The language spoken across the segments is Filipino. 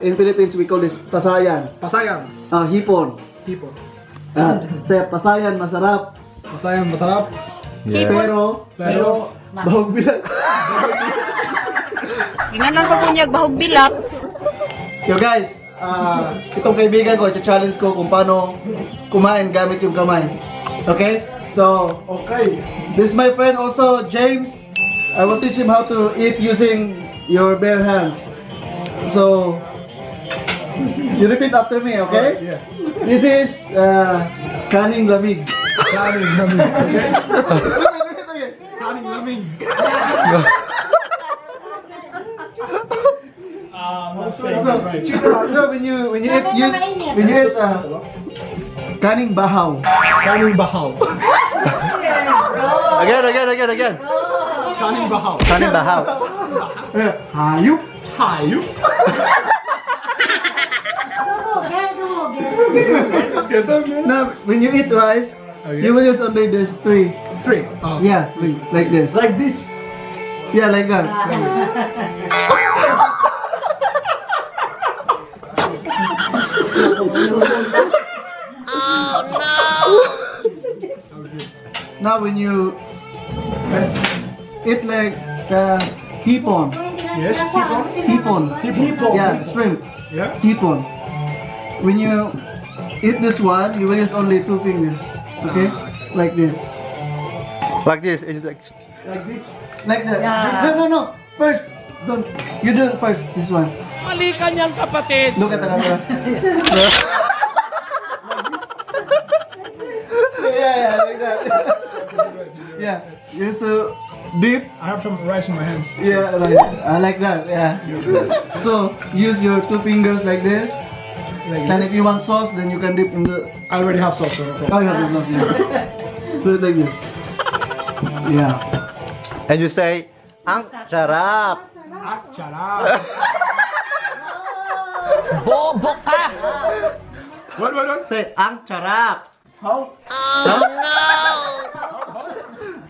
In Philippines, we call this pasayan. Pasayan. Hipon. Hipon. Sa pasayan, masarap. Pasayan, masarap. Yeah. Pero, bahog bilang. Inganan pa po niya, bahog bilak. Yo guys, itong kaibigan ko, challenge ko kung paano kumain gamit yung kamay. Okay? So, Okay. this is my friend also, James. I will teach him how to eat using your bare hands. So, you repeat after me, okay? Yeah. This is kaning lamig. Kaning lamig. Okay? Kaning lamig. Right. So when you eat kaning bahaw. Kaning bahaw. Again. Kaning bahaw. Kanin bahaw. Hayop. Hayop. Let's get them, man. Now when you eat rice, Okay. you will use only this three. Three. Yeah, three, like this. Like this. Yeah, like that. Now when you eat like hipon. Yes. Hipon. Hipon. Yeah, shrimp. Yeah. Hipon. When you eat this one, you will use only two fingers. Okay? Like this. Like this. It's like Like this. Like that. No. First, don't. You do it first. This one. Mali ka niyang kapatid. Look at the camera. yeah, like that. Yeah. You so deep. I have some rice in my hands. Yeah, like that. Yeah. So use your two fingers like this. Like And this. if you want sauce, then you can dip in the. I already have sauce. So no problem. Oh yeah, there's nothing. So it's like this. Yeah. and you say, ang sarap. Ah, charap. Bobo ka! What? Say, ang sarap. How?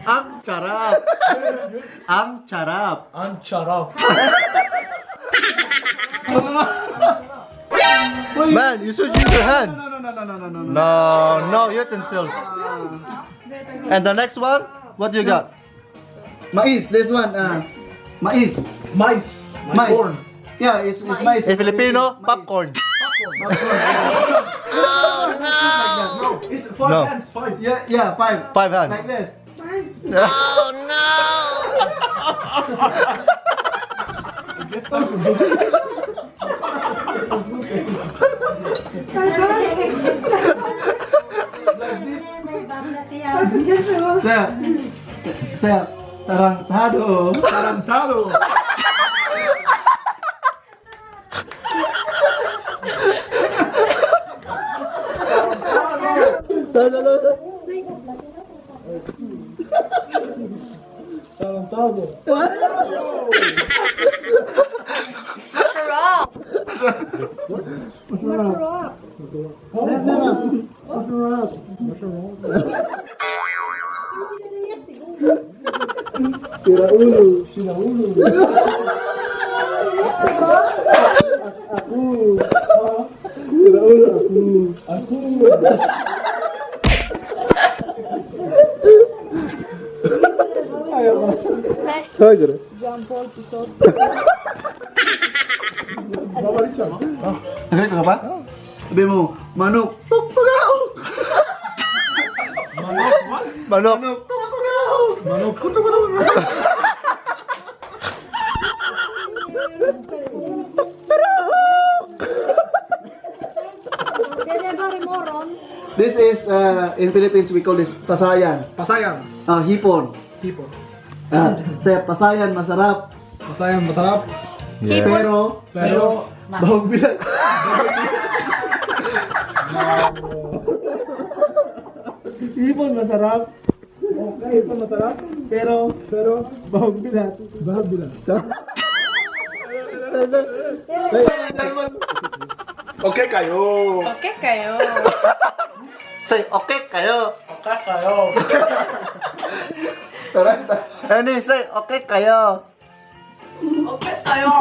Ang sarap. Ang sarap. Ang charap. Man, you should use your hands. No utensils. And the next one, what you got? Mais, this one. Mais. Mice. Mais. Corn. Yeah, it's mais. In Filipino, Mais. popcorn. No, it's five No. hands. Five. Yeah, five. 5 hands. Like this. It gets stuck to me. Like this. Saya tarantado. Tarantado. Tarantado. Sinaulo. Aku. Babalik siya, no? Ganito ka pa? Sabi mo, manok. Tuktugaw! Manok, what? Manok. Tuktugaw! Manok, kutu. This is, in Philippines, we call this pasayan. Pasayan. Hipon. Hipon. Sa pasayan, masarap. Pasayan, masarap. Yeah. Pero, bahog bilang. Hipon, masarap. Okay, ito masarap. Pero, bahog bilang. Bahag bilang. Okay kayo. Okay kayo. Say, okay kayo. Okay kayo. Taranta. Any say, okay kayo. Okay kayo.